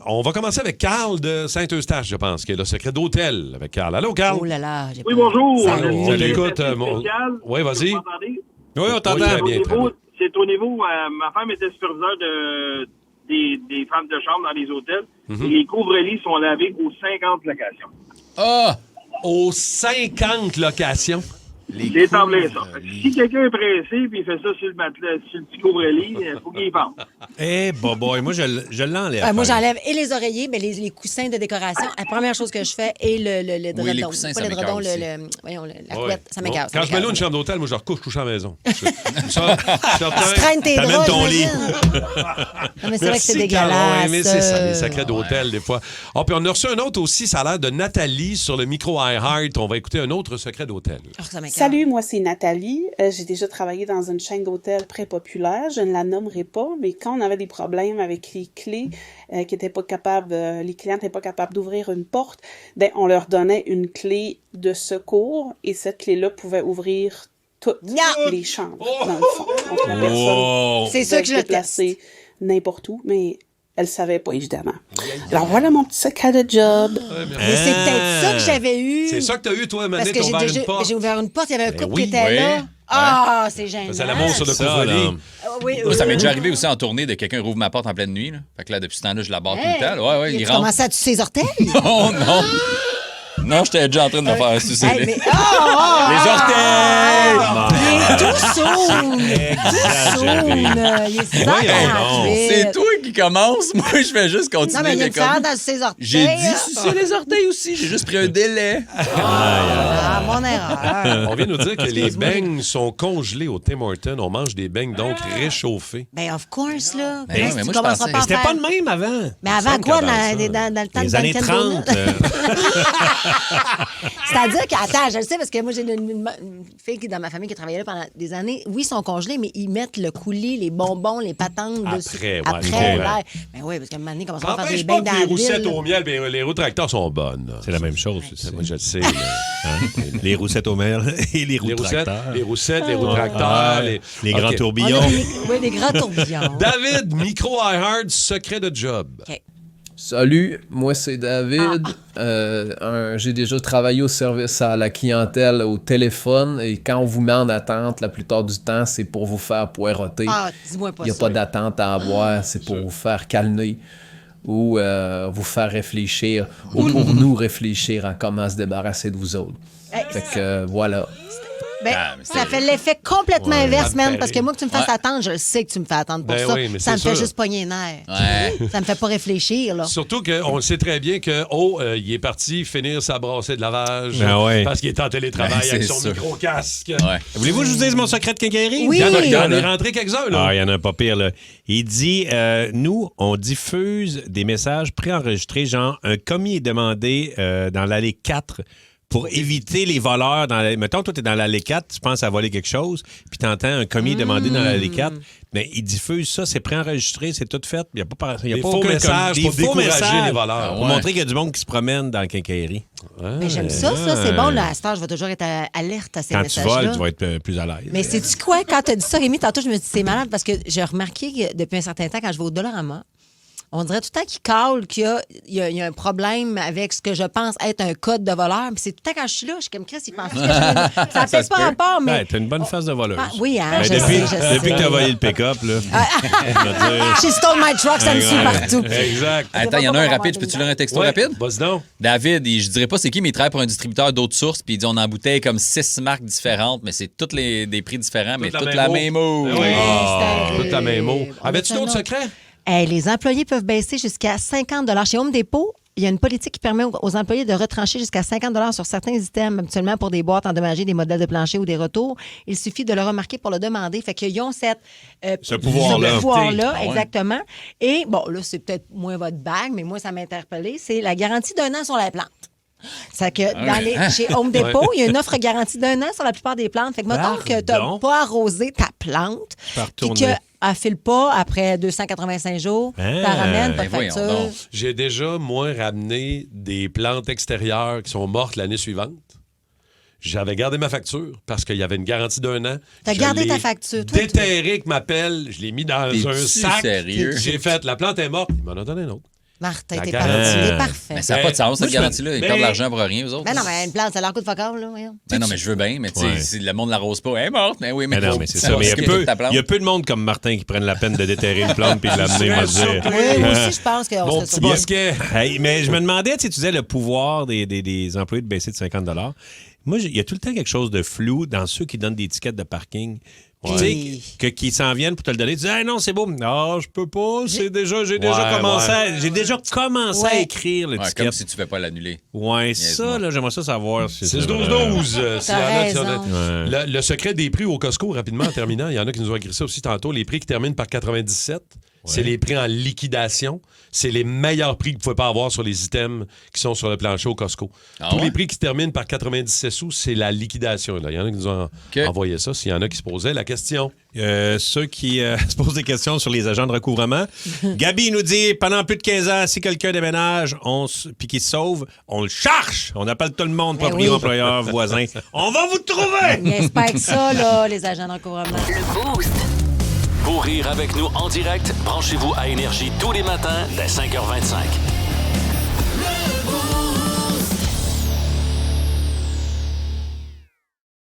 On va commencer avec Carl de Saint-Eustache, je pense, qui est le secret d'hôtel avec Carl. Allô, Carl? Oh là là, j'ai Oui, bonjour. Salut. On t'écoute. Spécial. Oui, vas-y. Vous m'entendez? Oui, on t'entend Très bien. Très bien. C'est au niveau, ma femme était superviseure des femmes de chambre dans les hôtels. Et les couvre-lits sont lavés aux 50 locations. Ah! Aux 50 locations. C'est en plein ça. Fait que si quelqu'un est pressé et il fait ça sur le matelas, sur le petit couvre-lit, il faut qu'il y pense. Eh, boy, moi, je l'enlève. moi, j'enlève et les oreillers, mais les coussins de décoration. La première chose que je fais, et le dredon. Oui, les coussins, pas ça le dredon, m'écoeure la couette, ça m'écoeure. Quand je me loue une chambre d'hôtel, moi, je recouche à la maison. Tu traînes tes T'amènes draps, ton lit. j'imagine. Non, mais c'est vrai que c'est dégueulasse. Mais c'est ça, les secrets d'hôtel, des fois. Ah, puis on a reçu un autre aussi, ça a l'air de Nathalie sur le micro iHeart. On va écouter un autre secret d'hôtel. Oh, ça m'écoeure. Salut, moi c'est Nathalie. J'ai déjà travaillé dans une chaîne d'hôtels très populaire. Je ne la nommerai pas, mais quand on avait des problèmes avec les clés qui étaient pas capables, les clients n'étaient pas capables d'ouvrir une porte, ben on leur donnait une clé de secours et cette clé-là pouvait ouvrir toutes les chambres dans le fond. Donc la personne C'est ça que je pouvait se déplacer n'importe où, mais elle savait pas, évidemment. Alors, voilà mon petit secret de job. Mais c'est peut-être ça que j'avais eu. C'est ça que t'as eu, toi, Parce Mané, que j'ai ouvert une porte, il y avait un couple oui, qui était là. Ah, c'est gênant. C'est l'amour sur le Ça, couvre-lit. là. Oui, Moi, ça m'est déjà arrivé aussi en tournée de quelqu'un rouvre ma porte en pleine nuit. Là. Fait que là, depuis ce temps-là, je la barre tout le temps. Là. Ouais, il Tu rentre. commençais à tuer ses orteils? Oh non! Non, j'étais déjà en train de me faire sucer. Hey, mais... Les orteils! Il est tout sourd! Tout sourd! Il est C'est toi qui commence. Moi, je fais juste continuer. Non, mais il y a de une différence comme... dans ses orteils. J'ai dit sucer les orteils aussi. J'ai juste pris un délai. Ah, mon erreur. On vient nous dire que les beignes sont congelés au Tim Hortons. On mange des beignes donc réchauffés. Ben, of course, là. Ben non, mais tu moi, je commenceras pensais- pas à C'était faire- pas le même avant. Mais avant quoi, dans le temps Les de années Dunkin' 30. Donuts? C'est-à-dire que, attends, je le sais parce que moi, j'ai une fille qui, dans ma famille qui travaillait là pendant des années. Oui, ils sont congelés, mais ils mettent le coulis, les bonbons, les patentes dessus. Après, ouais, Après, ouais. l'air. Ben oui, parce qu'à un moment donné, ils commencent à faire N'empêche des pas bains que dans les la roussettes ville. au miel, ben, les roues tracteurs sont bonnes. C'est la même chose. c'est ça. Moi, je le sais. là. Les roussettes au miel et les roues Les roussettes, tracteurs. les roussettes, les roues tracteurs. Les grands OK. tourbillons. Oui, des grands tourbillons. David, micro iHeart, secret de job. OK. Salut, moi c'est David. J'ai déjà travaillé au service à la clientèle au téléphone et quand on vous met en attente, la plupart du temps, c'est pour vous faire poireauter. Ah, dis-moi pas Il n'y a ça. pas d'attente à avoir, c'est pour vous faire calmer ou vous faire réfléchir ou pour nous réfléchir à comment se débarrasser de vous autres. Hey, Fait que voilà. Ben, Ah, mais ça c'est- fait l'effet complètement inverse, ça me fait man, parce que rire. moi, que tu me fasses attendre, je le sais que tu me fais attendre pour Ben ça. oui, mais ça me c'est fait sûr. juste pogner les nerfs. Ouais. Ça me fait pas réfléchir, là. Surtout qu'on sait très bien que, il est parti finir sa brassée de lavage Ben ouais. parce qu'il est en télétravail Ben, avec c'est son sûr. micro-casque. Ouais. Voulez-vous que je vous dise mon secret de quincaillerie? Oui. Il y en là. est rentré quelques-uns, là. Ah, il y en a un pas pire, là. Il dit, nous, on diffuse des messages préenregistrés, genre, un commis est demandé dans l'allée 4 pour éviter les voleurs. Mettons, toi, tu es dans l'allée 4, tu penses à voler quelque chose, puis tu entends un commis demander dans l'allée 4. Mais il diffuse ça, c'est préenregistré, c'est tout fait. Il n'y a pas, il y a Des pas faux aucun messages des pour faux décourager messages les voleurs. Pour Ouais. montrer qu'il y a du monde qui se promène dans la quincaillerie. Mais j'aime ça, c'est bon, là. À cette heure, je vais toujours être alerte à ces Quand tu messages-là. voles, tu vas être plus à l'aise. Mais sais-tu quoi? Quand tu as dit ça, Rémi, tantôt, je me dis c'est malade parce que j'ai remarqué que depuis un certain temps, quand je vais au Dollarama, on dirait tout le temps qu'il cale qu'il y a un problème avec ce que je pense être un code de voleur. Puis c'est tout le temps quand je suis là, je suis comme Chris, il pense que ça n'a Ça peut-être se pas peut. rapport, mais. Ben, t'as une bonne face de voleuse. Ah, oui, hein, Ben, je depuis sais. depuis que t'as volé le pick-up, là. je veux dire, She stole my truck, ça me suit partout. Exact. Attends, il y en a un rapide. Je peux-tu lire un texto Ouais, rapide? vas-y donc. David, je dirais pas c'est qui, mais il travaille pour un distributeur d'autres sources, puis il dit on embouteille comme 6 marques différentes, mais c'est toutes des prix différents, mais la toutes même la eau. même eau. Ben oui. C'est Toute la même eau. On Avais-tu a un d'autres autre. secrets? Hey, les employés peuvent baisser jusqu'à 50 $. Chez Home Depot, il y a une politique qui permet aux employés de retrancher jusqu'à 50 $ sur certains items, habituellement pour des boîtes endommagées, des modèles de plancher ou des retours. Il suffit de le remarquer pour le demander. Fait qu'ils ont Ce pouvoir-là. ce pouvoir-là, Ah ouais. exactement. Et, bon, là, c'est peut-être moins votre bague, mais moi, ça m'a interpellé. C'est la garantie d'1 an sur la plante. C'est que chez Home Depot, il y a une offre garantie d'1 an sur la plupart des plantes. Fait que mettons que tu n'as Pardon? pas arrosé ta plante, Par puis tourner. qu'elle ne file pas après 285 jours, tu Ah, ramènes, pas de ben voyons facture. donc. J'ai déjà, moi, ramené des plantes extérieures qui sont mortes l'année suivante. J'avais gardé ma facture parce qu'il y avait une garantie d'1 an. T'as Je gardé l'ai ta facture, toi, Déterré que m'appelle, je l'ai mis dans T'es-tu un sac. sérieux? J'ai fait, la plante est morte. Il m'en a donné un autre. Martin, La t'es garantie. parti. Il est parfait. Mais ça n'a pas de sens, cette moi, je me- garantie-là. Ils mais- perdent de l'argent pour rien, eux autres. Ben non, mais une plante, ça leur coûte fuck all, là. Voyons. Ben non, mais je veux bien, mais tu sais, Ouais. si le monde ne l'arrose pas, elle est morte. Mais oui, mais Mais non, faut- mais c'est ça ça. va Mais il s'occuper de ta plante. y a peu de monde comme Martin qui prennent la peine de déterrer une plante puis de l'amener, moi, dire. Oui, moi aussi, je pense qu'on Mon serait petit sur- bosquet. Hey, mais je me demandais, tu disais le pouvoir des employés de baisser de 50 $. Moi, il y a tout le temps quelque chose de flou dans ceux qui donnent des tickets de parking. Puis, tu sais, qui s'en viennent pour te le donner. Tu dis, ah non, c'est beau. Non, je peux pas. J'ai déjà commencé, j'ai déjà commencé à Ouais. écrire le Ouais, ticket. comme si tu ne fais pas l'annuler. Ouais, Niaise-moi. ça, là, j'aimerais ça savoir. Si C'est c'est 12-12. s'il y en a qui raison. Le secret des prix au Costco, rapidement, en terminant, il y en a qui nous ont écrit ça aussi tantôt. Les prix qui terminent par 97, c'est les prix en liquidation. C'est les meilleurs prix que vous pouvez pas avoir sur les items qui sont sur le plancher au Costco. Ah Tous ouais? les prix qui terminent par 97 sous, c'est la liquidation. Là. Il y en a qui nous ont envoyé ça. S'il y en a qui se posaient la question. Ceux qui se posent des questions sur les agents de recouvrement. Gabi nous dit, pendant plus de 15 ans, si quelqu'un déménage puis qu'il se sauve, on le cherche. On appelle tout le monde, propriétaire, oui. employeur, voisin. On va vous trouver! Ils espèrent que ça, là, les agents de recouvrement. Le Boost. Pour rire avec nous en direct, branchez-vous à Énergie tous les matins dès 5h25.